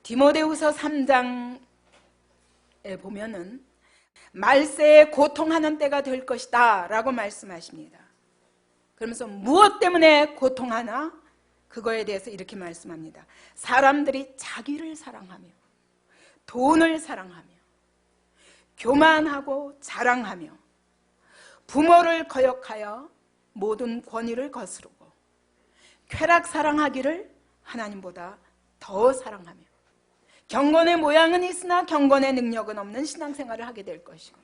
디모데후서 3장에 보면은 말세에 고통하는 때가 될 것이다 라고 말씀하십니다. 그러면서 무엇 때문에 고통하나? 그거에 대해서 이렇게 말씀합니다. 사람들이 자기를 사랑하며 돈을 사랑하며 교만하고 자랑하며 부모를 거역하여 모든 권위를 거스르고 쾌락 사랑하기를 하나님보다 더 사랑하며 경건의 모양은 있으나 경건의 능력은 없는 신앙생활을 하게 될 것이고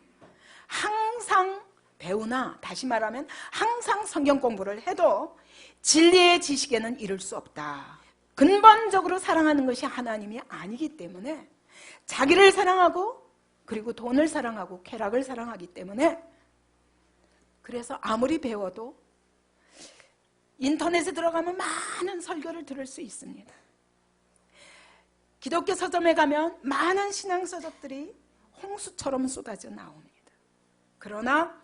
항상 배우나 다시 말하면 항상 성경 공부를 해도 진리의 지식에는 이를 수 없다. 근본적으로 사랑하는 것이 하나님이 아니기 때문에 자기를 사랑하고 그리고 돈을 사랑하고 쾌락을 사랑하기 때문에 그래서 아무리 배워도 인터넷에 들어가면 많은 설교를 들을 수 있습니다. 기독교 서점에 가면 많은 신앙 서적들이 홍수처럼 쏟아져 나옵니다. 그러나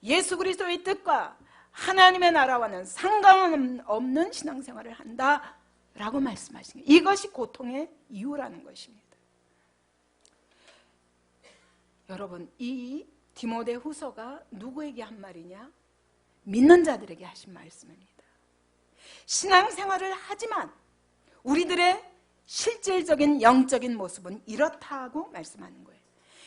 예수 그리스도의 뜻과 하나님의 나라와는 상관없는 신앙생활을 한다라고 말씀하신 거예요. 이것이 고통의 이유라는 것입니다. 여러분, 이 디모데 후서가 누구에게 한 말이냐? 믿는 자들에게 하신 말씀입니다. 신앙생활을 하지만 우리들의 실질적인 영적인 모습은 이렇다고 말씀하는 거예요.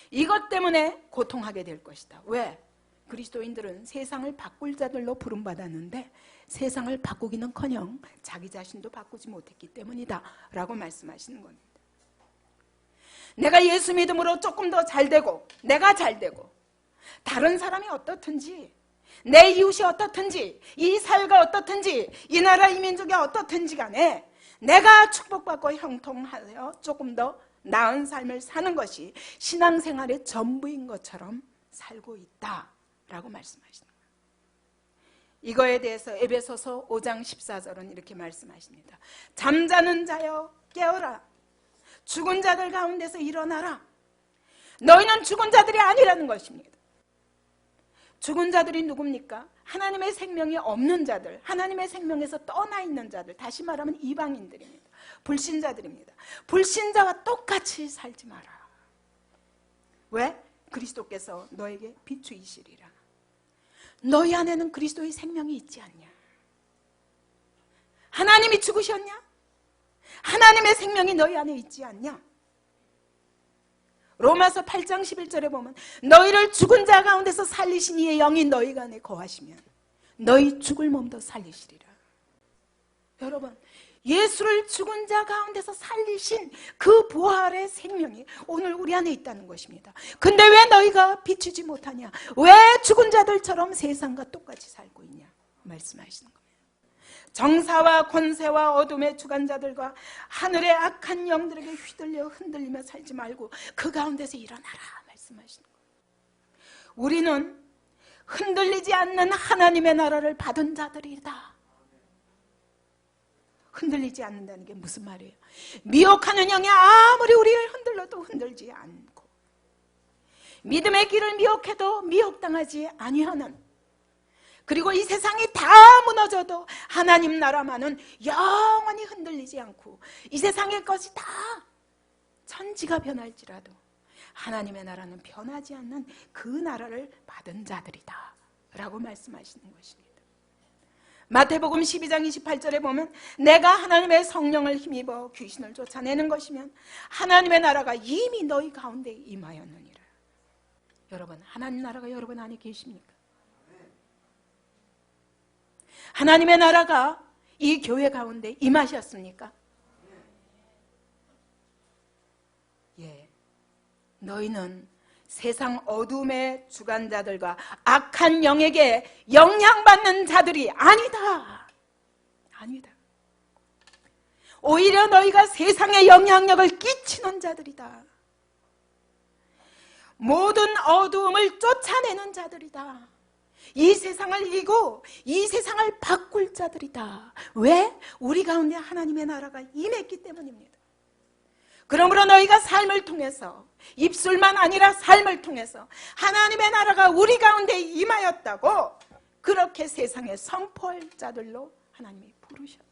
이것 때문에 고통하게 될 것이다. 왜? 그리스도인들은 세상을 바꿀 자들로 부름받았는데 세상을 바꾸기는커녕 자기 자신도 바꾸지 못했기 때문이다 라고 말씀하시는 겁니다. 내가 예수 믿음으로 조금 더 잘되고 내가 잘되고 다른 사람이 어떻든지 내 이웃이 어떻든지 이 사회가 어떻든지 이 나라 이 민족이 어떻든지 간에 내가 축복받고 형통하여 조금 더 나은 삶을 사는 것이 신앙생활의 전부인 것처럼 살고 있다라고 말씀하시는 거예요. 이거에 대해서 에베소서 5장 14절은 이렇게 말씀하십니다. 잠자는 자여 깨어라. 죽은 자들 가운데서 일어나라. 너희는 죽은 자들이 아니라는 것입니다. 죽은 자들이 누굽니까? 하나님의 생명이 없는 자들, 하나님의 생명에서 떠나 있는 자들, 다시 말하면 이방인들입니다. 불신자들입니다. 불신자와 똑같이 살지 마라. 왜? 그리스도께서 너에게 비추이시리라. 너희 안에는 그리스도의 생명이 있지 않냐? 하나님이 죽으셨냐? 하나님의 생명이 너희 안에 있지 않냐? 로마서 8장 11절에 보면 너희를 죽은 자 가운데서 살리신 이의 영이 너희 안에 거하시면 너희 죽을 몸도 살리시리라. 여러분, 예수를 죽은 자 가운데서 살리신 그 부활의 생명이 오늘 우리 안에 있다는 것입니다. 근데 왜 너희가 비추지 못하냐? 왜 죽은 자들처럼 세상과 똑같이 살고 있냐? 말씀하시는 거예요. 정사와 권세와 어둠의 주관자들과 하늘의 악한 영들에게 휘둘려 흔들리며 살지 말고 그 가운데서 일어나라 말씀하시는 거예요. 우리는 흔들리지 않는 하나님의 나라를 받은 자들이다. 흔들리지 않는다는 게 무슨 말이에요? 미혹하는 영이 아무리 우리를 흔들러도 흔들지 않고 믿음의 길을 미혹해도 미혹당하지 아니하는, 그리고 이 세상이 다 무너져도 하나님 나라만은 영원히 흔들리지 않고 이 세상의 것이 다 천지가 변할지라도 하나님의 나라는 변하지 않는 그 나라를 받은 자들이다 라고 말씀하시는 것입니다. 마태복음 12장 28절에 보면 내가 하나님의 성령을 힘입어 귀신을 쫓아내는 것이면 하나님의 나라가 이미 너희 가운데 임하였느니라. 여러분, 하나님 나라가 여러분 안에 계십니까? 하나님의 나라가 이 교회 가운데 임하셨습니까? 예, 너희는 세상 어둠의 주관자들과 악한 영에게 영향받는 자들이 아니다. 아니다. 오히려 너희가 세상에 영향력을 끼치는 자들이다. 모든 어두움을 쫓아내는 자들이다. 이 세상을 이기고 이 세상을 바꿀 자들이다. 왜? 우리 가운데 하나님의 나라가 임했기 때문입니다. 그러므로 너희가 삶을 통해서, 입술만 아니라 삶을 통해서 하나님의 나라가 우리 가운데 임하였다고 그렇게 세상에 선포할 자들로 하나님이 부르셨다.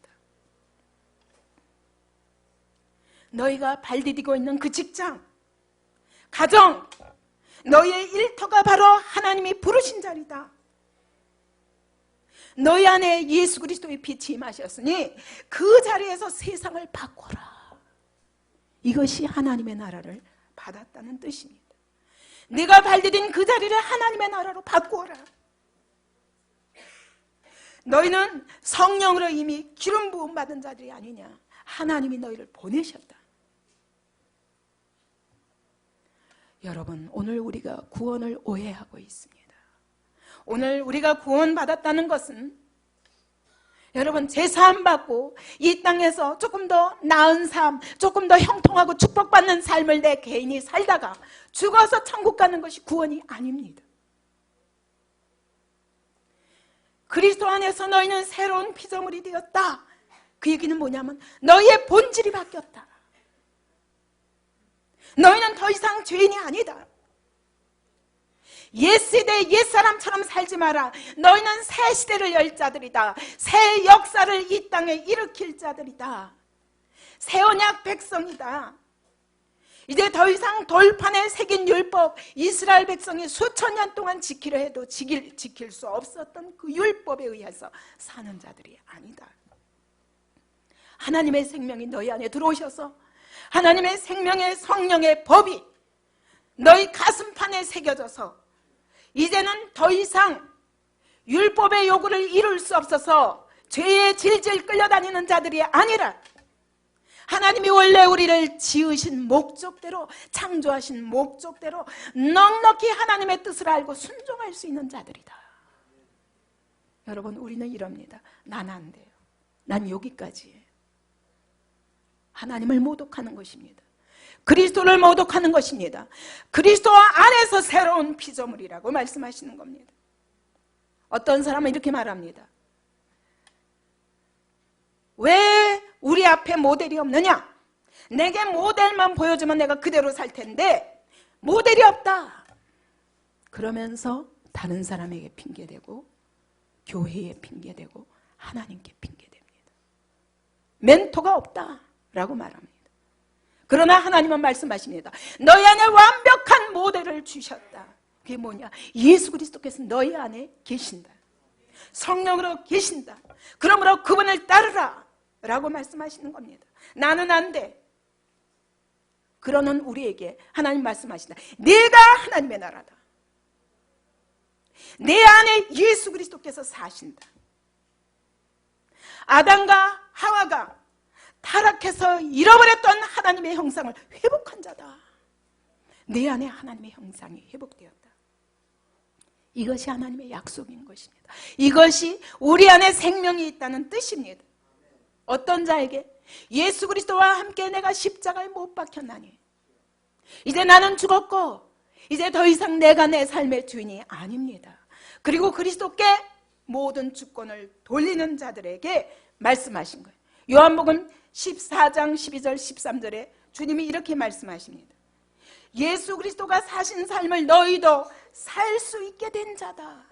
너희가 발디디고 있는 그 직장, 가정, 너희의 일터가 바로 하나님이 부르신 자리다. 너희 안에 예수 그리스도의 빛이 임하셨으니 그 자리에서 세상을 바꿔라. 이것이 하나님의 나라를 받았다는 뜻입니다. 네가 발디딘 그 자리를 하나님의 나라로 바꾸어라. 너희는 성령으로 이미 기름 부음 받은 자들이 아니냐. 하나님이 너희를 보내셨다. 여러분, 오늘 우리가 구원을 오해하고 있습니다. 오늘 우리가 구원받았다는 것은 여러분 제사함 받고 이 땅에서 조금 더 나은 삶, 조금 더 형통하고 축복받는 삶을 내 개인이 살다가 죽어서 천국 가는 것이 구원이 아닙니다. 그리스도 안에서 너희는 새로운 피조물이 되었다. 그 얘기는 뭐냐면 너희의 본질이 바뀌었다. 너희는 더 이상 죄인이 아니다. 옛시대 옛사람처럼 살지 마라. 너희는 새 시대를 열 자들이다. 새 역사를 이 땅에 일으킬 자들이다. 새 언약 백성이다. 이제 더 이상 돌판에 새긴 율법, 이스라엘 백성이 수천 년 동안 지키려 해도 지킬 수 없었던 그 율법에 의해서 사는 자들이 아니다. 하나님의 생명이 너희 안에 들어오셔서 하나님의 생명의 성령의 법이 너희 가슴판에 새겨져서 이제는 더 이상 율법의 요구를 이룰 수 없어서 죄에 질질 끌려다니는 자들이 아니라 하나님이 원래 우리를 지으신 목적대로, 창조하신 목적대로 넉넉히 하나님의 뜻을 알고 순종할 수 있는 자들이다. 여러분, 우리는 이럽니다. 난 안 돼요. 난 여기까지예요. 하나님을 모독하는 것입니다. 그리스도를 모독하는 것입니다. 그리스도 안에서 새로운 피조물이라고 말씀하시는 겁니다. 어떤 사람은 이렇게 말합니다. 왜 우리 앞에 모델이 없느냐? 내게 모델만 보여주면 내가 그대로 살 텐데 모델이 없다. 그러면서 다른 사람에게 핑계대고 교회에 핑계대고 하나님께 핑계댑니다. 멘토가 없다라고 말합니다. 그러나 하나님은 말씀하십니다. 너희 안에 완벽한 모델을 주셨다. 그게 뭐냐? 예수 그리스도께서 너희 안에 계신다. 성령으로 계신다. 그러므로 그분을 따르라 라고 말씀하시는 겁니다. 나는 안 돼. 그러는 우리에게 하나님 말씀하신다. 네가 하나님의 나라다. 내 안에 예수 그리스도께서 사신다. 아담과 하와가 타락해서 잃어버렸던 하나님의 형상을 회복한 자다. 내 안에 하나님의 형상이 회복되었다. 이것이 하나님의 약속인 것입니다. 이것이 우리 안에 생명이 있다는 뜻입니다. 어떤 자에게? 예수 그리스도와 함께 내가 십자가에 못 박혔나니 이제 나는 죽었고 이제 더 이상 내가 내 삶의 주인이 아닙니다. 그리고 그리스도께 모든 주권을 돌리는 자들에게 말씀하신 거예요. 요한복음 14장 12절 13절에 주님이 이렇게 말씀하십니다. 예수 그리스도가 사신 삶을 너희도 살 수 있게 된 자다.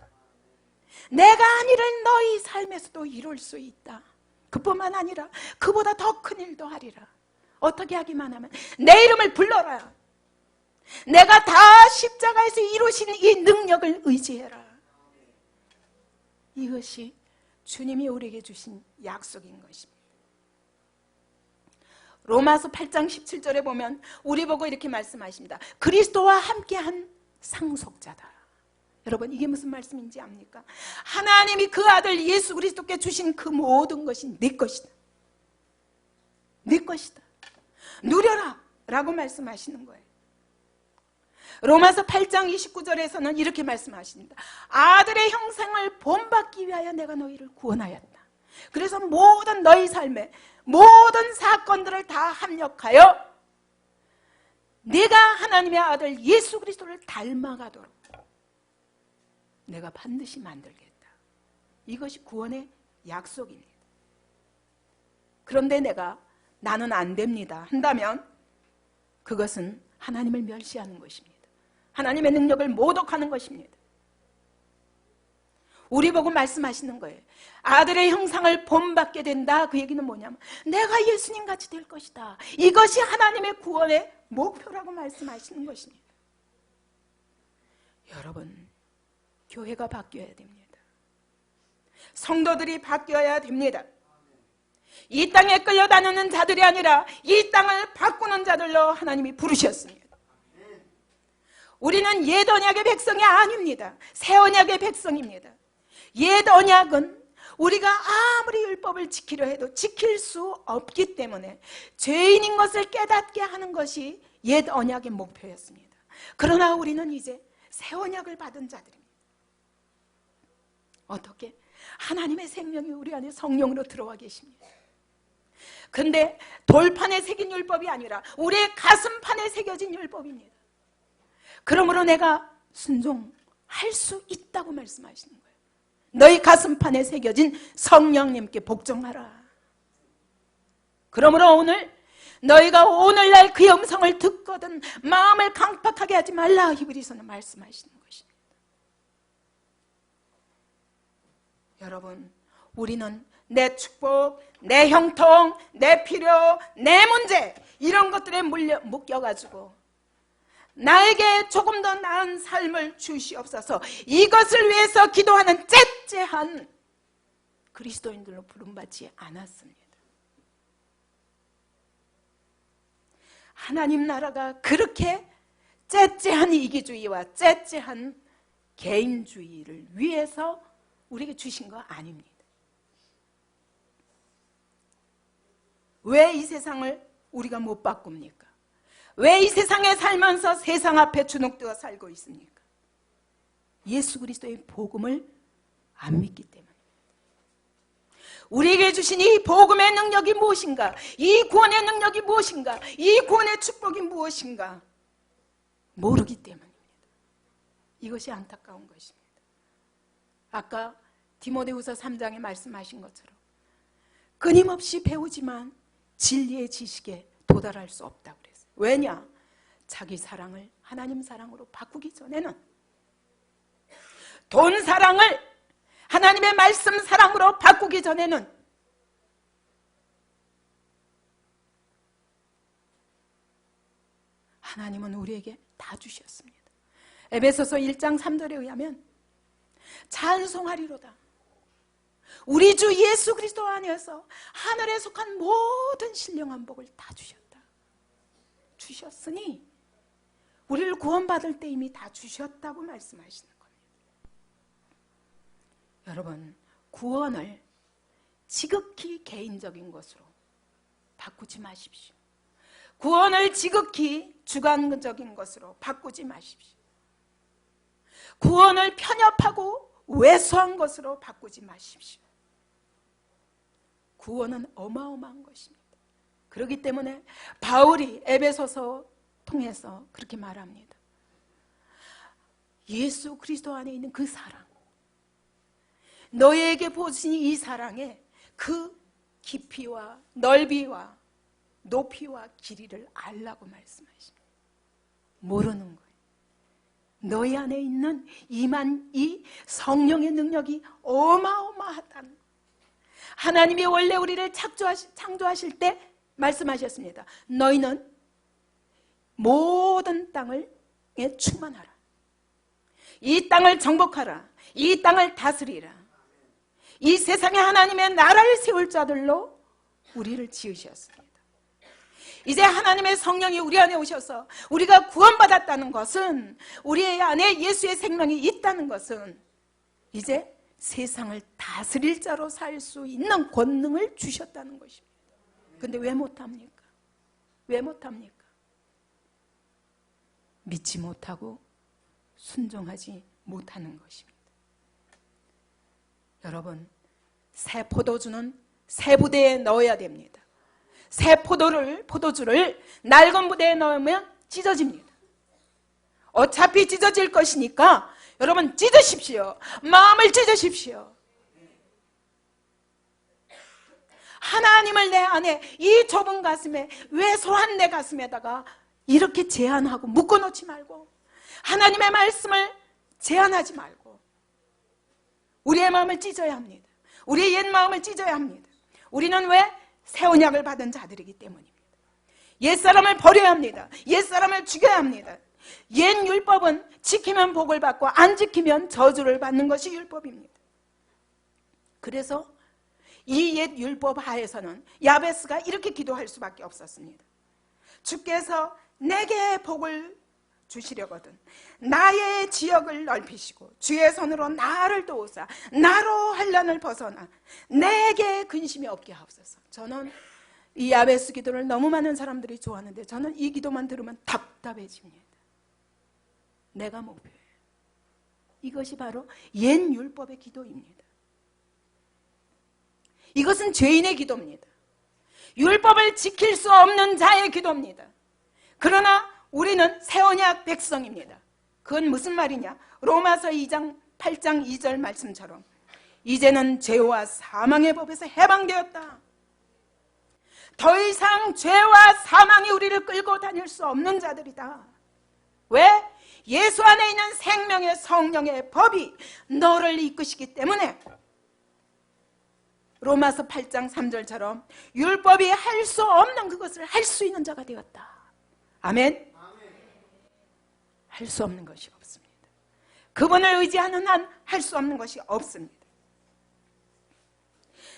내가 한 일을 너희 삶에서도 이룰 수 있다. 그뿐만 아니라 그보다 더 큰 일도 하리라. 어떻게 하기만 하면 내 이름을 불러라. 내가 다 십자가에서 이루신 이 능력을 의지해라. 이것이 주님이 우리에게 주신 약속인 것입니다. 로마서 8장 17절에 보면 우리 보고 이렇게 말씀하십니다. 그리스도와 함께한 상속자다. 여러분, 이게 무슨 말씀인지 압니까? 하나님이 그 아들 예수 그리스도께 주신 그 모든 것이 내 것이다. 내 것이다. 누려라 라고 말씀하시는 거예요. 로마서 8장 29절에서는 이렇게 말씀하십니다. 아들의 형상을 본받기 위하여 내가 너희를 구원하였다. 그래서 모든 너희 삶에 모든 사건들을 다 합력하여 내가 하나님의 아들 예수 그리스도를 닮아가도록 내가 반드시 만들겠다. 이것이 구원의 약속입니다. 그런데 나는 안 됩니다 한다면 그것은 하나님을 멸시하는 것입니다. 하나님의 능력을 모독하는 것입니다. 우리 보고 말씀하시는 거예요. 아들의 형상을 본받게 된다. 그 얘기는 뭐냐면 내가 예수님 같이 될 것이다. 이것이 하나님의 구원의 목표라고 말씀하시는 것입니다. 여러분, 교회가 바뀌어야 됩니다. 성도들이 바뀌어야 됩니다. 이 땅에 끌려다니는 자들이 아니라 이 땅을 바꾸는 자들로 하나님이 부르셨습니다. 우리는 옛 언약의 백성이 아닙니다. 새 언약의 백성입니다. 옛 언약은 우리가 아무리 율법을 지키려 해도 지킬 수 없기 때문에 죄인인 것을 깨닫게 하는 것이 옛 언약의 목표였습니다. 그러나 우리는 이제 새 언약을 받은 자들입니다. 어떻게? 하나님의 생명이 우리 안에 성령으로 들어와 계십니다. 근데 돌판에 새긴 율법이 아니라 우리의 가슴판에 새겨진 율법입니다. 그러므로 내가 순종할 수 있다고 말씀하시는 거예요. 너희 가슴판에 새겨진 성령님께 복종하라. 그러므로 오늘 너희가 오늘날 그 음성을 듣거든 마음을 강팍하게 하지 말라. 히브리서는 말씀하시는 것입니다. 여러분, 우리는 내 축복, 내 형통, 내 필요, 내 문제 이런 것들에 묶여가지고 나에게 조금 더 나은 삶을 주시옵소서, 이것을 위해서 기도하는 째째한 그리스도인들로 부름받지 않았습니다. 하나님 나라가 그렇게 째째한 이기주의와 째째한 개인주의를 위해서 우리에게 주신 거 아닙니다. 왜 이 세상을 우리가 못 바꿉니까? 왜 이 세상에 살면서 세상 앞에 주눅들어 살고 있습니까? 예수 그리스도의 복음을 안 믿기 때문에. 우리에게 주신 이 복음의 능력이 무엇인가? 이 구원의 능력이 무엇인가? 이 구원의 축복이 무엇인가? 모르기 때문입니다. 이것이 안타까운 것입니다. 아까 디모데후서 3장에 말씀하신 것처럼 끊임없이 배우지만 진리의 지식에 도달할 수 없다고 그랬어요. 왜냐? 자기 사랑을 하나님 사랑으로 바꾸기 전에는, 돈 사랑을 하나님의 말씀 사랑으로 바꾸기 전에는 하나님은 우리에게 다 주셨습니다. 에베소서 1장 3절에 의하면 찬송하리로다. 우리 주 예수 그리스도 안에서 하늘에 속한 모든 신령한 복을 다 주셨으니 우리를 구원받을 때 이미 다 주셨다고 말씀하시는 겁니다. 여러분, 구원을 지극히 개인적인 것으로 바꾸지 마십시오. 구원을 지극히 주관적인 것으로 바꾸지 마십시오. 구원을 편협하고 왜소한 것으로 바꾸지 마십시오. 구원은 어마어마한 것입니다. 그렇기 때문에 바울이 에베소서 통해서 그렇게 말합니다. 예수 그리스도 안에 있는 그 사랑, 너희에게 보신 이 사랑의 그 깊이와 넓이와 높이와 길이를 알라고 말씀하십니다. 모르는 거예요. 너희 안에 있는 이 성령의 능력이 어마어마하다는 거예요. 하나님이 원래 우리를 창조하실 때 말씀하셨습니다. 너희는 모든 땅에 충만하라. 이 땅을 정복하라. 이 땅을 다스리라. 이 세상에 하나님의 나라를 세울 자들로 우리를 지으셨습니다. 이제 하나님의 성령이 우리 안에 오셔서 우리가 구원받았다는 것은, 우리 안에 예수의 생명이 있다는 것은 이제 세상을 다스릴 자로 살 수 있는 권능을 주셨다는 것입니다. 그런데 왜 못합니까? 왜 못합니까? 믿지 못하고 순종하지 못하는 것입니다. 여러분, 새 포도주는 새 부대에 넣어야 됩니다. 새 포도주를 낡은 부대에 넣으면 찢어집니다. 어차피 찢어질 것이니까 여러분 찢으십시오. 마음을 찢으십시오. 하나님을 내 안에, 이 좁은 가슴에, 왜소한 내 가슴에다가 이렇게 제한하고 묶어놓지 말고, 하나님의 말씀을 제한하지 말고, 우리의 마음을 찢어야 합니다. 우리의 옛 마음을 찢어야 합니다. 우리는 왜? 새 언약을 받은 자들이기 때문입니다. 옛사람을 버려야 합니다. 옛사람을 죽여야 합니다. 옛 율법은 지키면 복을 받고 안 지키면 저주를 받는 것이 율법입니다. 그래서 이 옛 율법 하에서는 야베스가 이렇게 기도할 수밖에 없었습니다. 주께서 내게 복을 주시려거든 나의 지역을 넓히시고 주의 손으로 나를 도우사 나로 환난을 벗어나 내게 근심이 없게 하옵소서. 저는 이 야베스 기도를 너무 많은 사람들이 좋아하는데 저는 이 기도만 들으면 답답해집니다. 내가 목표예요. 이것이 바로 옛 율법의 기도입니다. 이것은 죄인의 기도입니다. 율법을 지킬 수 없는 자의 기도입니다. 그러나 우리는 새 언약 백성입니다. 그건 무슨 말이냐? 로마서 2장 8장 2절 말씀처럼 이제는 죄와 사망의 법에서 해방되었다. 더 이상 죄와 사망이 우리를 끌고 다닐 수 없는 자들이다. 왜? 예수 안에 있는 생명의 성령의 법이 너를 이끄시기 때문에 로마서 8장 3절처럼 율법이 할 수 없는 그것을 할 수 있는 자가 되었다. 아멘? 할 수 없는 것이 없습니다. 그분을 의지하는 한 할 수 없는 것이 없습니다.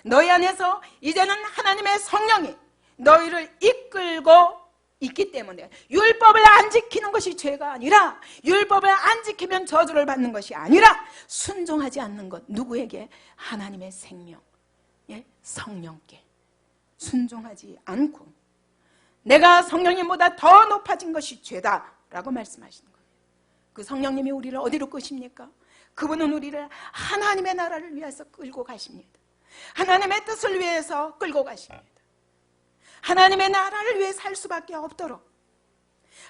너희 안에서 이제는 하나님의 성령이 너희를 이끌고 있기 때문에 율법을 안 지키는 것이 죄가 아니라 율법을 안 지키면 저주를 받는 것이 아니라 순종하지 않는 것. 누구에게? 하나님의 생명, 성령께 순종하지 않고 내가 성령님보다 더 높아진 것이 죄다라고 말씀하시는 거예요. 그 성령님이 우리를 어디로 끄십니까? 그분은 우리를 하나님의 나라를 위해서 끌고 가십니다. 하나님의 뜻을 위해서 끌고 가십니다. 하나님의 나라를 위해 살 수밖에 없도록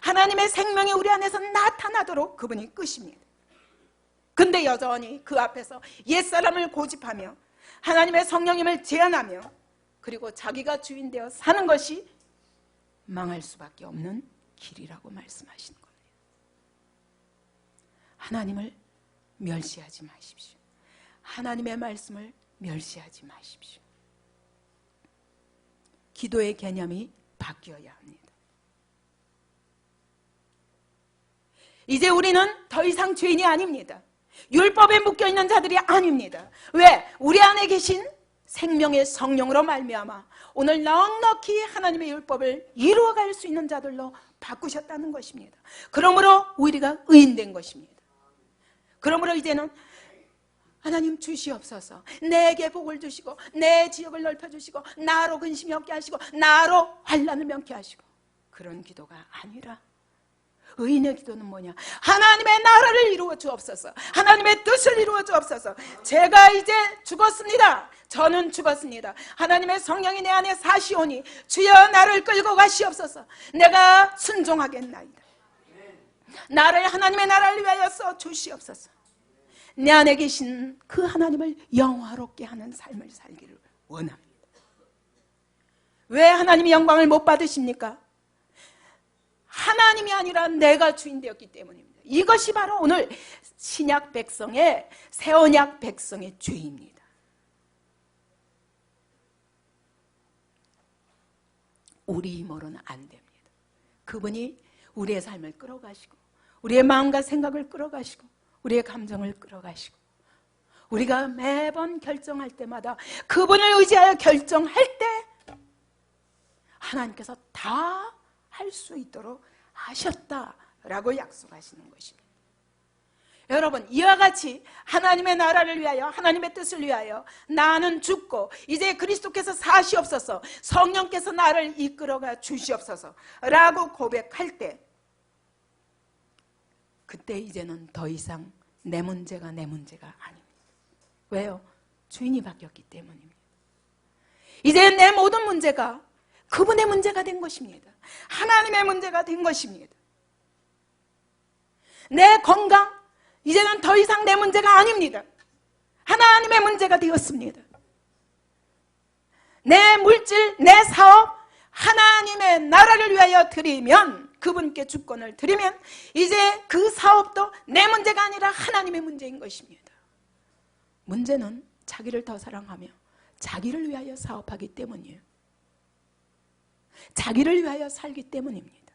하나님의 생명이 우리 안에서 나타나도록 그분이 끄십니다. 근데 여전히 그 앞에서 옛사람을 고집하며 하나님의 성령님을 제한하며 그리고 자기가 주인 되어 사는 것이 망할 수밖에 없는 길이라고 말씀하시는 거예요. 하나님을 멸시하지 마십시오. 하나님의 말씀을 멸시하지 마십시오. 기도의 개념이 바뀌어야 합니다. 이제 우리는 더 이상 죄인이 아닙니다. 율법에 묶여있는 자들이 아닙니다. 왜? 우리 안에 계신 생명의 성령으로 말미암아 오늘 넉넉히 하나님의 율법을 이루어갈 수 있는 자들로 바꾸셨다는 것입니다. 그러므로 우리가 의인된 것입니다. 그러므로 이제는 하나님 주시옵소서. 내게 복을 주시고 내 지역을 넓혀주시고 나로 근심이 없게 하시고 나로 환난을 면케 하시고 그런 기도가 아니라 의인의 기도는 뭐냐? 하나님의 나라를 이루어 주옵소서. 하나님의 뜻을 이루어 주옵소서. 제가 이제 죽었습니다. 저는 죽었습니다. 하나님의 성령이 내 안에 사시오니 주여 나를 끌고 가시옵소서. 내가 순종하겠나이다. 나를 하나님의 나라를 위하여 써 주시옵소서. 내 안에 계신 그 하나님을 영화롭게 하는 삶을 살기를 원합니다. 왜 하나님이 영광을 못 받으십니까? 하나님이 아니라 내가 주인 되었기 때문입니다. 이것이 바로 오늘 신약 백성의 새언약 백성의 죄입니다. 우리 힘으로는 안 됩니다. 그분이 우리의 삶을 끌어가시고 우리의 마음과 생각을 끌어가시고 우리의 감정을 끌어가시고 우리가 매번 결정할 때마다 그분을 의지하여 결정할 때 하나님께서 다 할 수 있도록 하셨다라고 약속하시는 것입니다. 여러분, 이와 같이 하나님의 나라를 위하여 하나님의 뜻을 위하여 나는 죽고 이제 그리스도께서 사시옵소서, 성령께서 나를 이끌어가 주시옵소서 라고 고백할 때 그때 이제는 더 이상 내 문제가 아닙니다. 왜요? 주인이 바뀌었기 때문입니다. 이제 내 모든 문제가 그분의 문제가 된 것입니다. 하나님의 문제가 된 것입니다. 내 건강 이제는 더 이상 내 문제가 아닙니다. 하나님의 문제가 되었습니다. 내 물질, 내 사업 하나님의 나라를 위하여 드리면 그분께 주권을 드리면 이제 그 사업도 내 문제가 아니라 하나님의 문제인 것입니다. 문제는 자기를 더 사랑하며 자기를 위하여 사업하기 때문이에요. 자기를 위하여 살기 때문입니다.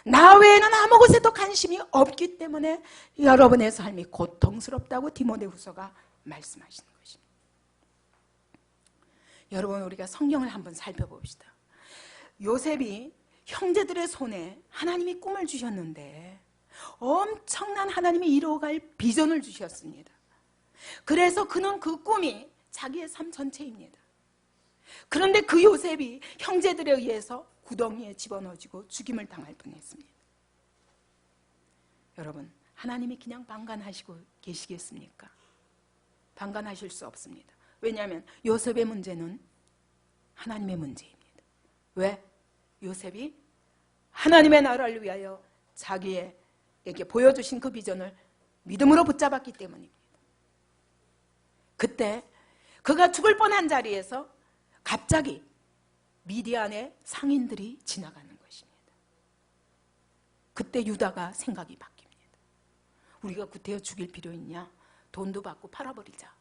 나 외에는 아무 곳에도 관심이 없기 때문에 여러분의 삶이 고통스럽다고 디모데후서가 말씀하시는 것입니다. 여러분, 우리가 성경을 한번 살펴봅시다. 요셉이 형제들의 손에 하나님이 꿈을 주셨는데 엄청난 하나님이 이루어갈 비전을 주셨습니다. 그래서 그는 그 꿈이 자기의 삶 전체입니다. 그런데 그 요셉이 형제들에 의해서 구덩이에 집어넣어지고 죽임을 당할 뻔했습니다. 여러분, 하나님이 그냥 방관하시고 계시겠습니까? 방관하실 수 없습니다. 왜냐하면 요셉의 문제는 하나님의 문제입니다. 왜? 요셉이 하나님의 나라를 위하여 자기에게 보여주신 그 비전을 믿음으로 붙잡았기 때문입니다. 그때 그가 죽을 뻔한 자리에서 갑자기 미디안의 상인들이 지나가는 것입니다. 그때 유다가 생각이 바뀝니다. 우리가 구태여 죽일 필요 있냐? 돈도 받고 팔아버리자.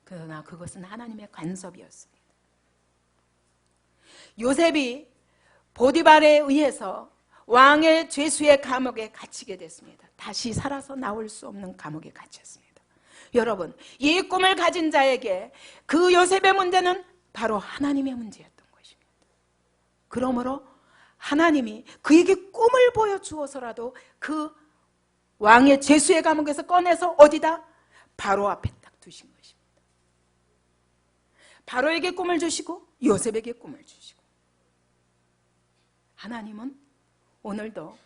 그러나 그것은 하나님의 간섭이었습니다. 요셉이 보디발에 의해서 왕의 죄수의 감옥에 갇히게 됐습니다. 다시 살아서 나올 수 없는 감옥에 갇혔습니다. 여러분, 이 꿈을 가진 자에게 그 요셉의 문제는 바로 하나님의 문제였던 것입니다. 그러므로 하나님이 그에게 꿈을 보여주어서라도 그 왕의 죄수의 감옥에서 꺼내서 어디다? 바로 앞에 딱 두신 것입니다. 바로에게 꿈을 주시고 요셉에게 꿈을 주시고, 하나님은 오늘도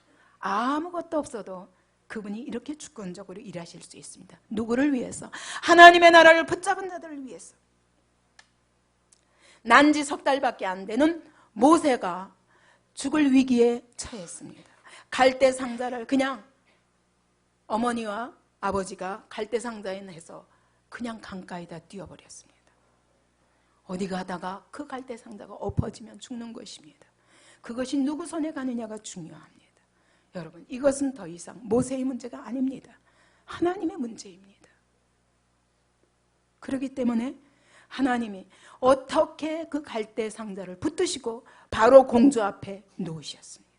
아무것도 없어도 그분이 이렇게 주권적으로 일하실 수 있습니다. 누구를 위해서? 하나님의 나라를 붙잡은 자들을 위해서. 난지 석 달밖에 안 되는 모세가 죽을 위기에 처했습니다. 갈대 상자를 그냥 어머니와 아버지가 갈대 상자에 해서 그냥 강가에다 띄워버렸습니다. 어디 가다가 그 갈대 상자가 엎어지면 죽는 것입니다. 그것이 누구 손에 가느냐가 중요합니다. 여러분, 이것은 더 이상 모세의 문제가 아닙니다. 하나님의 문제입니다. 그렇기 때문에 하나님이 어떻게 그 갈대 상자를 붙드시고 바로 공주 앞에 놓으셨습니다.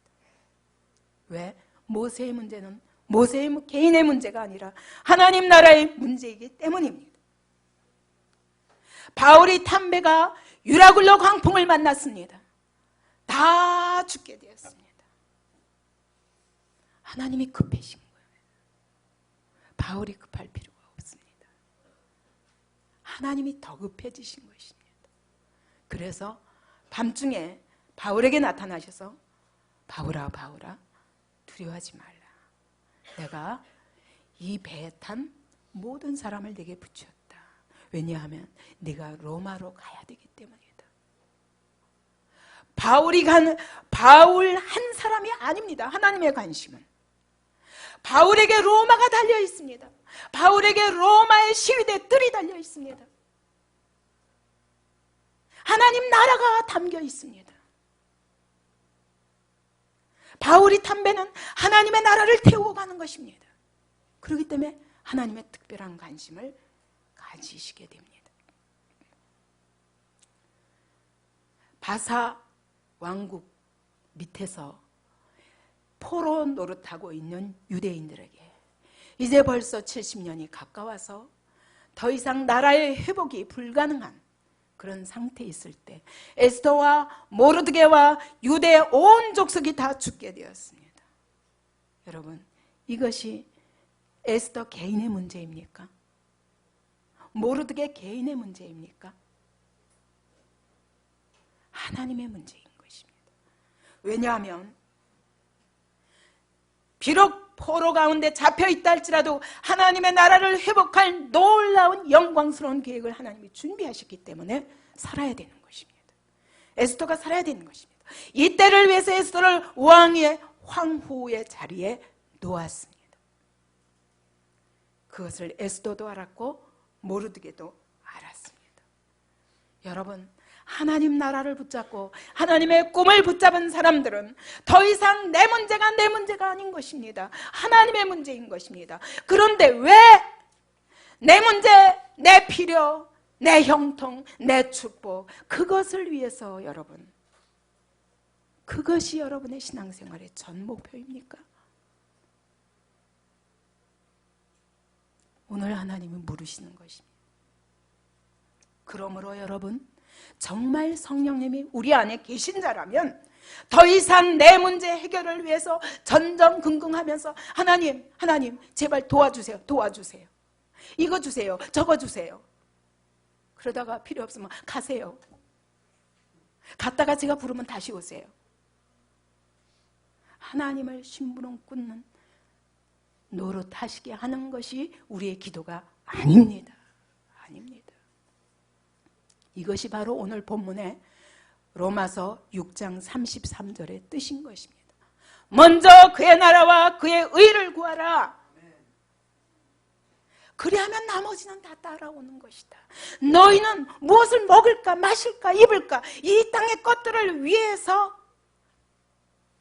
왜? 모세의 문제는 모세의 개인의 문제가 아니라 하나님 나라의 문제이기 때문입니다. 바울이 담배가 유라굴로 광풍을 만났습니다. 다 죽게 되었습니다. 하나님이 급해신 거예요. 바울이 급할 필요가 없습니다. 하나님이 더 급해지신 것입니다. 그래서 밤중에 바울에게 나타나셔서 바울아, 바울아, 두려워하지 말라. 내가 이 배에 탄 모든 사람을 내게 붙였다. 왜냐하면 네가 로마로 가야 되기 때문이다. 바울 한 사람이 아닙니다. 하나님의 관심은 바울에게 로마가 달려 있습니다. 바울에게 로마의 시위대 뜰이 달려 있습니다. 하나님 나라가 담겨 있습니다. 바울이 탄 배는 하나님의 나라를 태우고 가는 것입니다. 그렇기 때문에 하나님의 특별한 관심을 가지시게 됩니다. 바사 왕국 밑에서 포로 노릇하고 있는 유대인들에게 이제 벌써 70년이 가까워서 더 이상 나라의 회복이 불가능한 그런 상태에 있을 때 에스더와 모르드게와 유대 온 족속이 다 죽게 되었습니다. 여러분, 이것이 에스더 개인의 문제입니까? 모르드게 개인의 문제입니까? 하나님의 문제인 것입니다. 왜냐하면 비록 포로 가운데 잡혀있다 할지라도 하나님의 나라를 회복할 놀라운 영광스러운 계획을 하나님이 준비하셨기 때문에 살아야 되는 것입니다. 에스더가 살아야 되는 것입니다. 이 때를 위해서 에스더를 왕의 황후의 자리에 놓았습니다. 그것을 에스더도 알았고 모르드게도 알았습니다. 여러분, 하나님 나라를 붙잡고 하나님의 꿈을 붙잡은 사람들은 더 이상 내 문제가 아닌 것입니다. 하나님의 문제인 것입니다. 그런데 왜 내 문제, 내 필요, 내 형통, 내 축복, 그것을 위해서 여러분, 그것이 여러분의 신앙생활의 전 목표입니까? 오늘 하나님이 물으시는 것입니다. 그러므로 여러분, 정말 성령님이 우리 안에 계신 자라면 더 이상 내 문제 해결을 위해서 전전긍긍하면서 하나님 제발 도와주세요. 이거 주세요. 저거 주세요. 그러다가 필요 없으면 가세요. 갔다가 제가 부르면 다시 오세요. 하나님을 심부름 꾼는 노릇하시게 하는 것이 우리의 기도가 아닙니다. 이것이 바로 오늘 본문의 로마서 6장 33절의 뜻인 것입니다. 먼저 그의 나라와 그의 의를 구하라. 그리하면 나머지는 다 따라오는 것이다. 너희는 무엇을 먹을까 마실까 입을까 이 땅의 것들을 위해서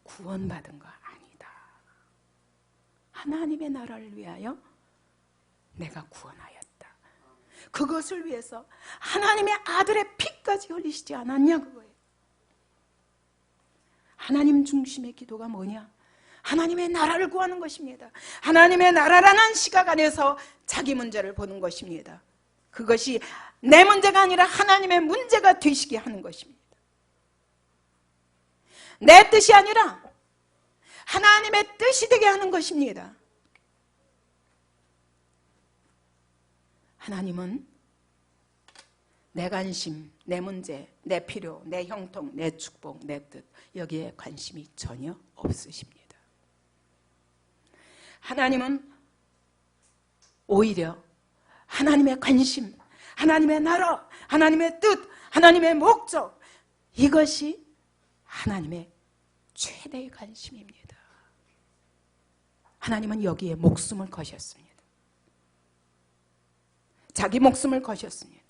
구원받은 거 아니다. 하나님의 나라를 위하여 내가 구원하였다. 그것을 위해서 하나님의 아들의 피까지 흘리시지 않았냐 그거예요. 하나님 중심의 기도가 뭐냐? 하나님의 나라를 구하는 것입니다. 하나님의 나라라는 시각 안에서 자기 문제를 보는 것입니다. 그것이 내 문제가 아니라 하나님의 문제가 되시게 하는 것입니다. 내 뜻이 아니라 하나님의 뜻이 되게 하는 것입니다. 하나님은 내 관심, 내 문제, 내 필요, 내 형통, 내 축복, 내 뜻 여기에 관심이 전혀 없으십니다. 하나님은 오히려 하나님의 관심, 하나님의 나라, 하나님의 뜻, 하나님의 목적 이것이 하나님의 최대의 관심입니다. 하나님은 여기에 목숨을 거셨습니다. 자기 목숨을 거셨습니다.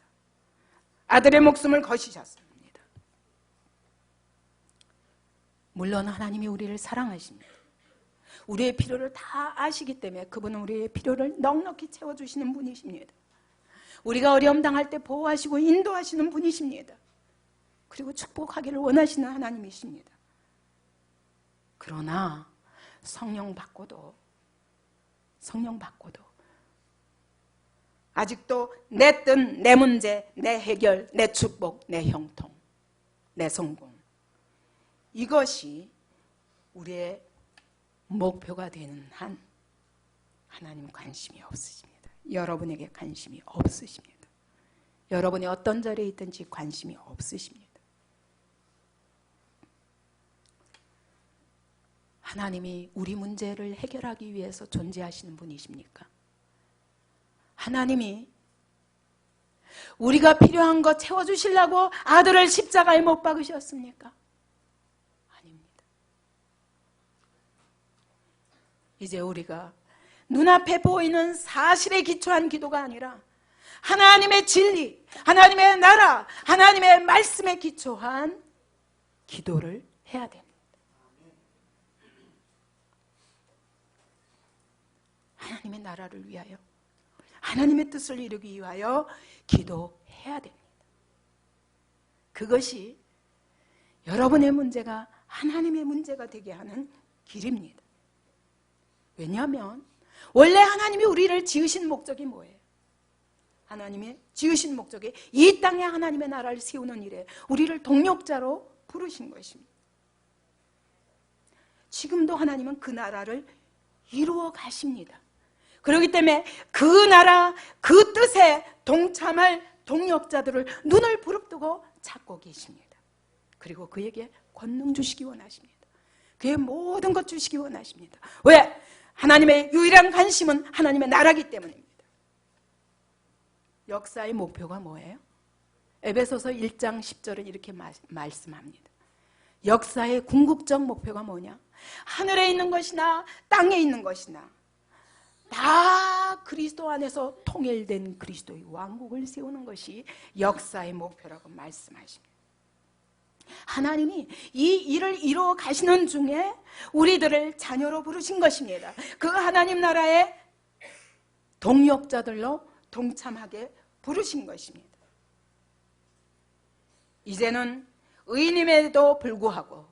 아들의 목숨을 거시셨습니다. 물론 하나님이 우리를 사랑하십니다. 우리의 필요를 다 아시기 때문에 그분은 우리의 필요를 넉넉히 채워주시는 분이십니다. 우리가 어려움 당할 때 보호하시고 인도하시는 분이십니다. 그리고 축복하기를 원하시는 하나님이십니다. 그러나 성령 받고도 아직도 내 뜻, 내 문제, 내 해결, 내 축복, 내 형통, 내 성공 이것이 우리의 목표가 되는 한 하나님 관심이 없으십니다. 여러분에게 관심이 없으십니다. 여러분이 어떤 자리에 있든지 관심이 없으십니다. 하나님이 우리 문제를 해결하기 위해서 존재하시는 분이십니까? 하나님이 우리가 필요한 거 채워주시려고 아들을 십자가에 못 박으셨습니까? 아닙니다. 이제 우리가 눈앞에 보이는 사실에 기초한 기도가 아니라 하나님의 진리, 하나님의 나라, 하나님의 말씀에 기초한 기도를 해야 됩니다. 하나님의 나라를 위하여 하나님의 뜻을 이루기 위하여 기도해야 됩니다. 그것이 여러분의 문제가 하나님의 문제가 되게 하는 길입니다. 왜냐하면 원래 하나님이 우리를 지으신 목적이 뭐예요? 하나님의 지으신 목적이 이 땅에 하나님의 나라를 세우는 일에 우리를 동력자로 부르신 것입니다. 지금도 하나님은 그 나라를 이루어 가십니다. 그렇기 때문에 그 나라, 그 뜻에 동참할 동력자들을 눈을 부릅뜨고 찾고 계십니다. 그리고 그에게 권능 주시기 원하십니다. 그의 모든 것 주시기 원하십니다. 왜? 하나님의 유일한 관심은 하나님의 나라이기 때문입니다. 역사의 목표가 뭐예요? 에베소서 1장 10절은 이렇게 말씀합니다. 역사의 궁극적 목표가 뭐냐? 하늘에 있는 것이나 땅에 있는 것이나 다 그리스도 안에서 통일된 그리스도의 왕국을 세우는 것이 역사의 목표라고 말씀하십니다. 하나님이 이 일을 이루어 가시는 중에 우리들을 자녀로 부르신 것입니다. 그 하나님 나라의 동력자들로 동참하게 부르신 것입니다. 이제는 의인임에도 불구하고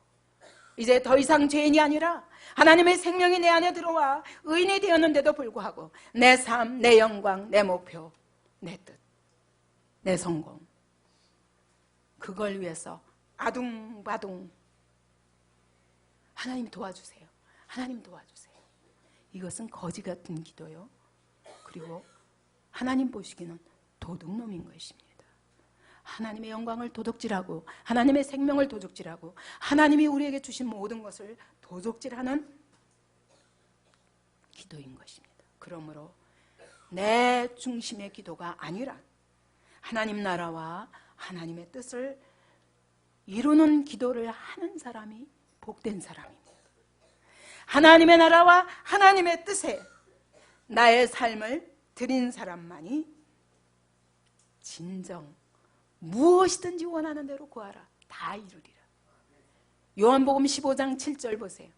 이제 더 이상 죄인이 아니라 하나님의 생명이 내 안에 들어와 의인이 되었는데도 불구하고 내 삶, 내 영광, 내 목표, 내 뜻, 내 성공, 그걸 위해서 아둥바둥 하나님 도와주세요. 하나님 도와주세요. 이것은 거지 같은 기도요. 그리고 하나님 보시기는 도둑놈인 것입니다. 하나님의 영광을 도둑질하고 하나님의 생명을 도둑질하고 하나님이 우리에게 주신 모든 것을 도둑질하는 기도인 것입니다. 그러므로 내 중심의 기도가 아니라 하나님 나라와 하나님의 뜻을 이루는 기도를 하는 사람이 복된 사람입니다. 하나님의 나라와 하나님의 뜻에 나의 삶을 드린 사람만이 진정 무엇이든지 원하는 대로 구하라 다 이루리라. 요한복음 15장 7절 보세요.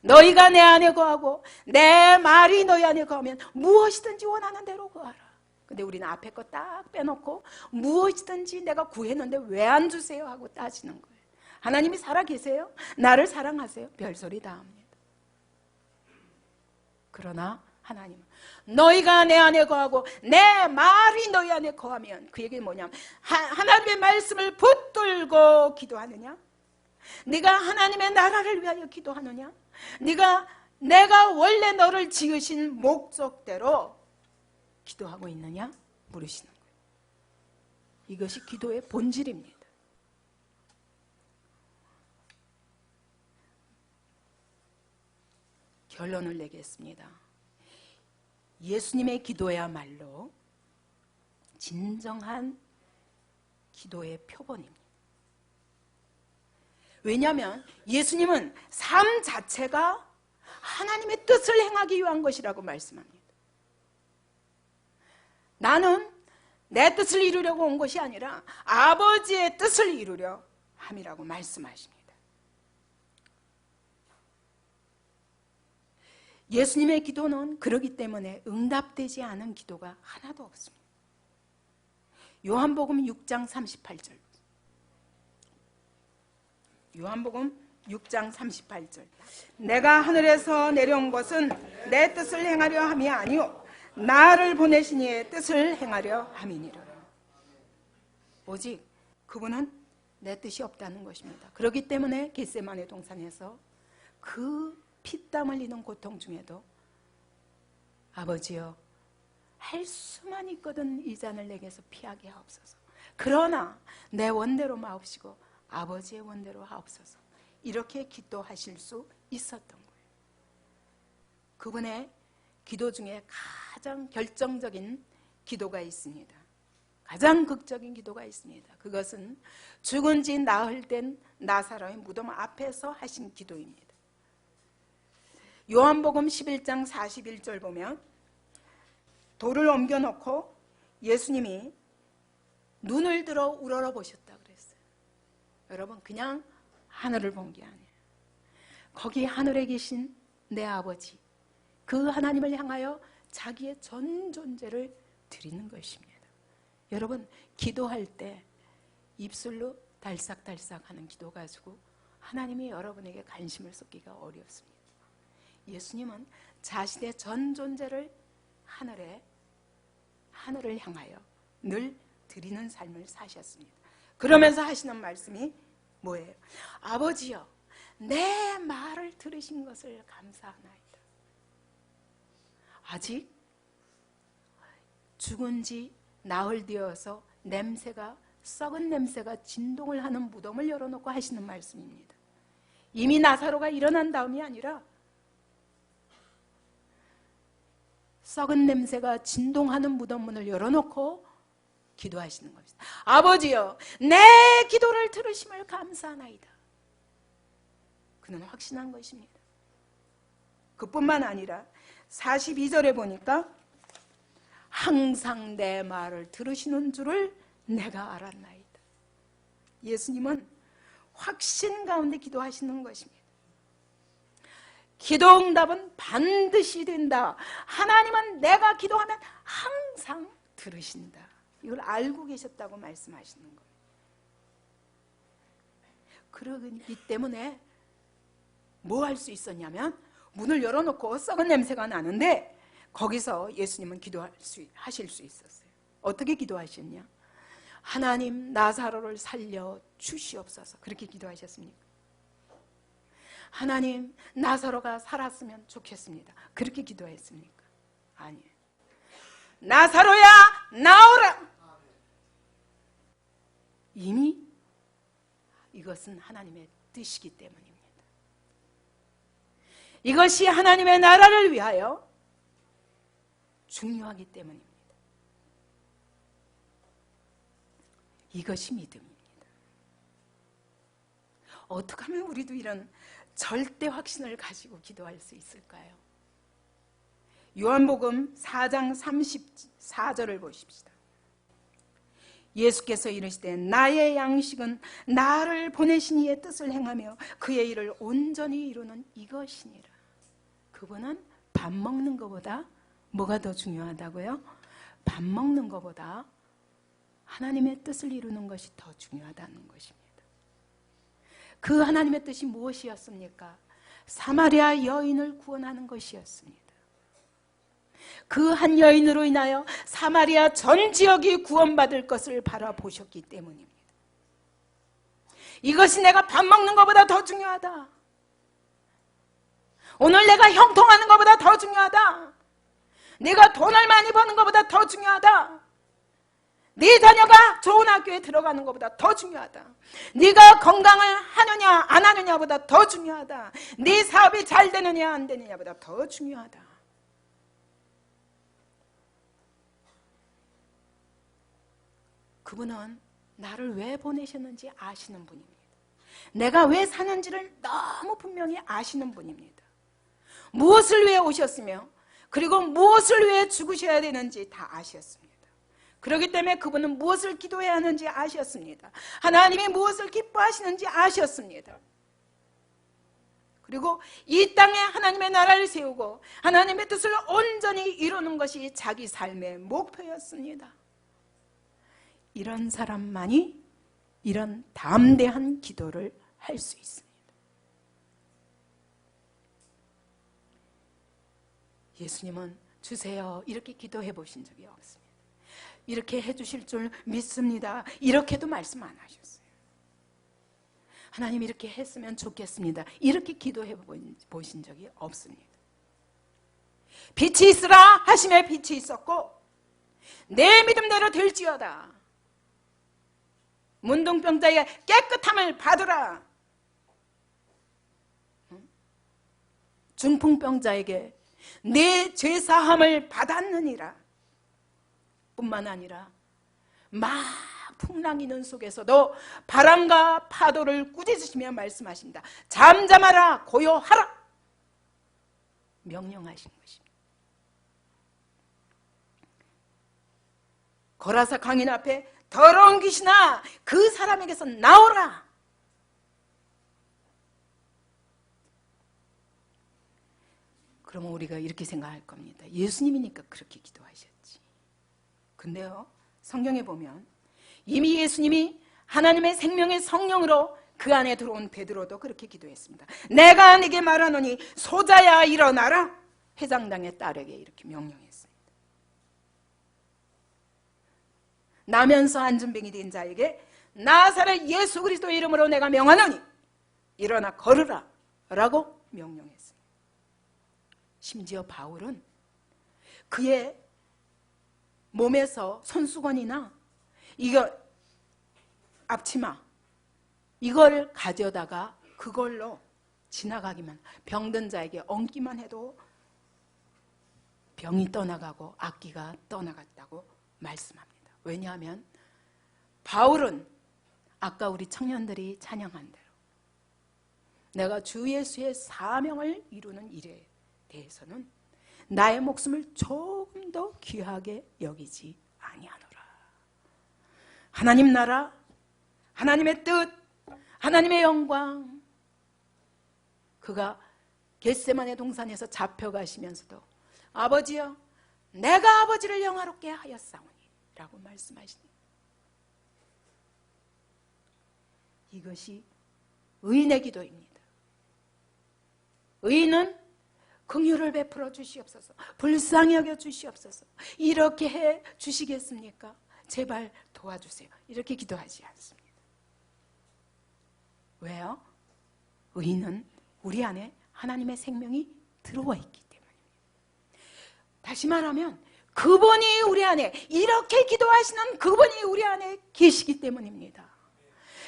너희가 내 안에 거하고 내 말이 너희 안에 거하면 무엇이든지 원하는 대로 구하라. 근데 우리는 앞에 거 딱 빼놓고 무엇이든지 내가 구했는데 왜 안 주세요 하고 따지는 거예요. 하나님이 살아계세요? 나를 사랑하세요? 별소리 다 합니다. 그러나 하나님은 너희가 내 안에 거하고 내 말이 너희 안에 거하면, 그 얘기는 뭐냐면 하나님의 말씀을 붙들고 기도하느냐? 네가 하나님의 나라를 위하여 기도하느냐? 내가 원래 너를 지으신 목적대로 기도하고 있느냐? 물으시는 거예요. 이것이 기도의 본질입니다. 결론을 내겠습니다. 예수님의 기도야말로 진정한 기도의 표본입니다. 왜냐하면 예수님은 삶 자체가 하나님의 뜻을 행하기 위한 것이라고 말씀합니다. 나는 내 뜻을 이루려고 온 것이 아니라 아버지의 뜻을 이루려 함이라고 말씀하십니다. 예수님의 기도는 그러기 때문에 응답되지 않은 기도가 하나도 없습니다. 요한복음 6장 38절. 요한복음 6장 38절. 내가 하늘에서 내려온 것은 내 뜻을 행하려 함이 아니요 나를 보내신 이의 뜻을 행하려 함이니라. 오직 그분은 내 뜻이 없다는 것입니다. 그렇기 때문에 겟세마네 동산에서 그 피땀 흘리는 고통 중에도 아버지여 할 수만 있거든 이 잔을 내게서 피하게 하옵소서. 그러나 내 원대로 마옵시고 아버지의 원대로 하옵소서. 이렇게 기도하실 수 있었던 거예요. 그분의 기도 중에 가장 결정적인 기도가 있습니다. 가장 극적인 기도가 있습니다. 그것은 죽은 지 나흘 된 나사로의 무덤 앞에서 하신 기도입니다. 요한복음 11장 41절 보면 돌을 옮겨놓고 예수님이 눈을 들어 우러러 보셨다 그랬어요. 여러분, 그냥 하늘을 본 게 아니에요. 거기 하늘에 계신 내 아버지, 그 하나님을 향하여 자기의 전 존재를 드리는 것입니다. 여러분, 기도할 때 입술로 달싹달싹 하는 기도 가지고 하나님이 여러분에게 관심을 쏟기가 어렵습니다. 예수님은 자신의 전 존재를 하늘을 향하여 늘 드리는 삶을 사셨습니다. 그러면서 하시는 말씀이 뭐예요? 아버지여, 내 말을 들으신 것을 감사하나이다. 아직 죽은 지 나흘 되어서 썩은 냄새가 진동을 하는 무덤을 열어놓고 하시는 말씀입니다. 이미 나사로가 일어난 다음이 아니라 썩은 냄새가 진동하는 무덤 문을 열어놓고 기도하시는 겁니다. 아버지여, 내 기도를 들으심을 감사하나이다. 그는 확신한 것입니다. 그뿐만 아니라 42절에 보니까 항상 내 말을 들으시는 줄을 내가 알았나이다. 예수님은 확신 가운데 기도하시는 것입니다. 기도 응답은 반드시 된다. 하나님은 내가 기도하면 항상 들으신다. 이걸 알고 계셨다고 말씀하시는 거예요. 그러기 때문에 뭐 할 수 있었냐면 문을 열어놓고 썩은 냄새가 나는데 거기서 예수님은 하실 수 있었어요. 어떻게 기도하셨냐? 하나님 나사로를 살려 주시옵소서. 그렇게 기도하셨습니까? 하나님 나사로가 살았으면 좋겠습니다. 그렇게 기도했습니까? 아니에요. 나사로야 나오라. 이미 이것은 하나님의 뜻이기 때문입니다. 이것이 하나님의 나라를 위하여 중요하기 때문입니다. 이것이 믿음입니다. 어떻게 하면 우리도 이런 절대 확신을 가지고 기도할 수 있을까요? 요한복음 4장 34절을 보십시다. 예수께서 이르시되 나의 양식은 나를 보내신 이의 뜻을 행하며 그의 일을 온전히 이루는 이것이니라. 그분은 밥 먹는 것보다 뭐가 더 중요하다고요? 밥 먹는 것보다 하나님의 뜻을 이루는 것이 더 중요하다는 것입니다. 그 하나님의 뜻이 무엇이었습니까? 사마리아 여인을 구원하는 것이었습니다. 그 한 여인으로 인하여 사마리아 전 지역이 구원받을 것을 바라보셨기 때문입니다. 이것이 내가 밥 먹는 것보다 더 중요하다. 오늘 내가 형통하는 것보다 더 중요하다. 내가 돈을 많이 버는 것보다 더 중요하다. 네 자녀가 좋은 학교에 들어가는 것보다 더 중요하다. 네가 건강을 하느냐 안 하느냐보다 더 중요하다. 네 사업이 잘 되느냐 안 되느냐보다 더 중요하다. 그분은 나를 왜 보내셨는지 아시는 분입니다. 내가 왜 사는지를 너무 분명히 아시는 분입니다. 무엇을 위해 오셨으며 그리고 무엇을 위해 죽으셔야 되는지 다 아셨습니다. 그렇기 때문에 그분은 무엇을 기도해야 하는지 아셨습니다. 하나님이 무엇을 기뻐하시는지 아셨습니다. 그리고 이 땅에 하나님의 나라를 세우고 하나님의 뜻을 온전히 이루는 것이 자기 삶의 목표였습니다. 이런 사람만이 이런 담대한 기도를 할 수 있습니다. 예수님은 주세요 이렇게 기도해 보신 적이 없습니다. 이렇게 해주실 줄 믿습니다 이렇게도 말씀 안 하셨어요. 하나님 이렇게 했으면 좋겠습니다 이렇게 기도해 보신 적이 없습니다. 빛이 있으라 하심에 빛이 있었고 내 믿음대로 될지어다. 문둥병자에게 깨끗함을 받으라. 중풍병자에게 내 죄사함을 받았느니라. 뿐만 아니라 막 풍랑이는 속에서도 바람과 파도를 꾸짖으시며 말씀하신다. 잠잠하라 고요하라 명령하신 것입니다. 거라사 강인 앞에 더러운 귀신아 그 사람에게서 나오라. 그러면 우리가 이렇게 생각할 겁니다. 예수님이니까 그렇게 기도하셨지. 근데요 성경에 보면 이미 예수님이 하나님의 생명의 성령으로 그 안에 들어온 베드로도 그렇게 기도했습니다. 내가 네게 말하노니 소자야 일어나라. 회장당의 딸에게 이렇게 명령했습니다. 나면서 안전병이 된 자에게 나사렛 예수 그리스도의 이름으로 내가 명하노니 일어나 걸으라 라고 명령했습니다. 심지어 바울은 그의 몸에서 손수건이나 이거 앞치마 이걸 가져다가 그걸로 지나가기만 병든 자에게 얹기만 해도 병이 떠나가고 악기가 떠나갔다고 말씀합니다. 왜냐하면 바울은 아까 우리 청년들이 찬양한 대로 내가 주 예수의 사명을 이루는 일에 대해서는 나의 목숨을 조금 더 귀하게 여기지 아니하노라. 하나님 나라, 하나님의 뜻, 하나님의 영광. 그가 겟세마네 동산에서 잡혀가시면서도 아버지여 내가 아버지를 영화롭게 하였사오니 라고 말씀하십니다. 이것이 의인의 기도입니다. 의인은 긍휼을 베풀어 주시옵소서, 불쌍히 여겨 주시옵소서, 이렇게 해 주시겠습니까? 제발 도와주세요. 이렇게 기도하지 않습니다. 왜요? 의인은 우리 안에 하나님의 생명이 들어와 있기 때문입니다. 다시 말하면 그분이 우리 안에, 이렇게 기도하시는 그분이 우리 안에 계시기 때문입니다.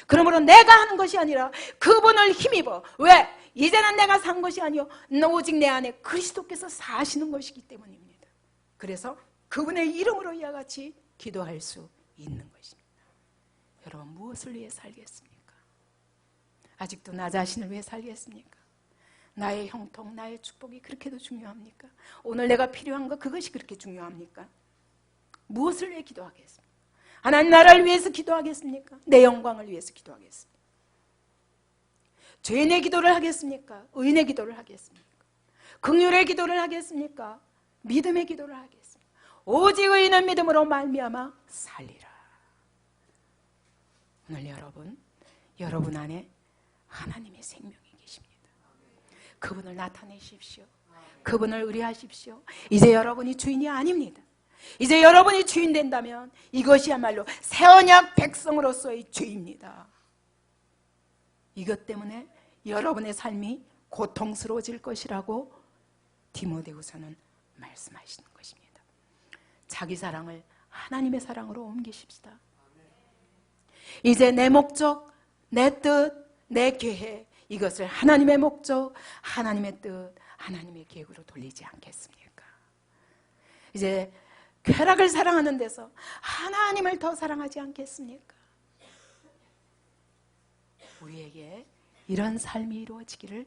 그러므로 내가 하는 것이 아니라 그분을 힘입어. 왜? 이제는 내가 산 것이 아니요 오직 내 안에 그리스도께서 사시는 것이기 때문입니다. 그래서 그분의 이름으로 이와 같이 기도할 수 있는 것입니다. 여러분, 무엇을 위해 살겠습니까? 아직도 나 자신을 위해 살겠습니까? 나의 형통, 나의 축복이 그렇게도 중요합니까? 오늘 내가 필요한 거, 그것이 그렇게 중요합니까? 무엇을 위해 기도하겠습니까? 하나님 나라를 위해서 기도하겠습니까? 내 영광을 위해서 기도하겠습니까? 죄인의 기도를 하겠습니까? 의인의 기도를 하겠습니까? 긍휼의 기도를 하겠습니까? 믿음의 기도를 하겠습니까? 오직 의인은 믿음으로 말미암아 살리라. 오늘 여러분 안에 하나님의 생명이 계십니다. 그분을 나타내십시오. 그분을 의뢰하십시오. 이제 여러분이 주인이 아닙니다. 이제 여러분이 주인 된다면 이것이야말로 새 언약 백성으로서의 죄입니다. 이것 때문에 여러분의 삶이 고통스러워질 것이라고 디모데후서는 말씀하시는 것입니다. 자기 사랑을 하나님의 사랑으로 옮기십시다. 이제 내 목적, 내 뜻, 내 계획, 이것을 하나님의 목적, 하나님의 뜻, 하나님의 계획으로 돌리지 않겠습니까? 이제 쾌락을 사랑하는 데서 하나님을 더 사랑하지 않겠습니까? 우리에게 이런 삶이 이루어지기를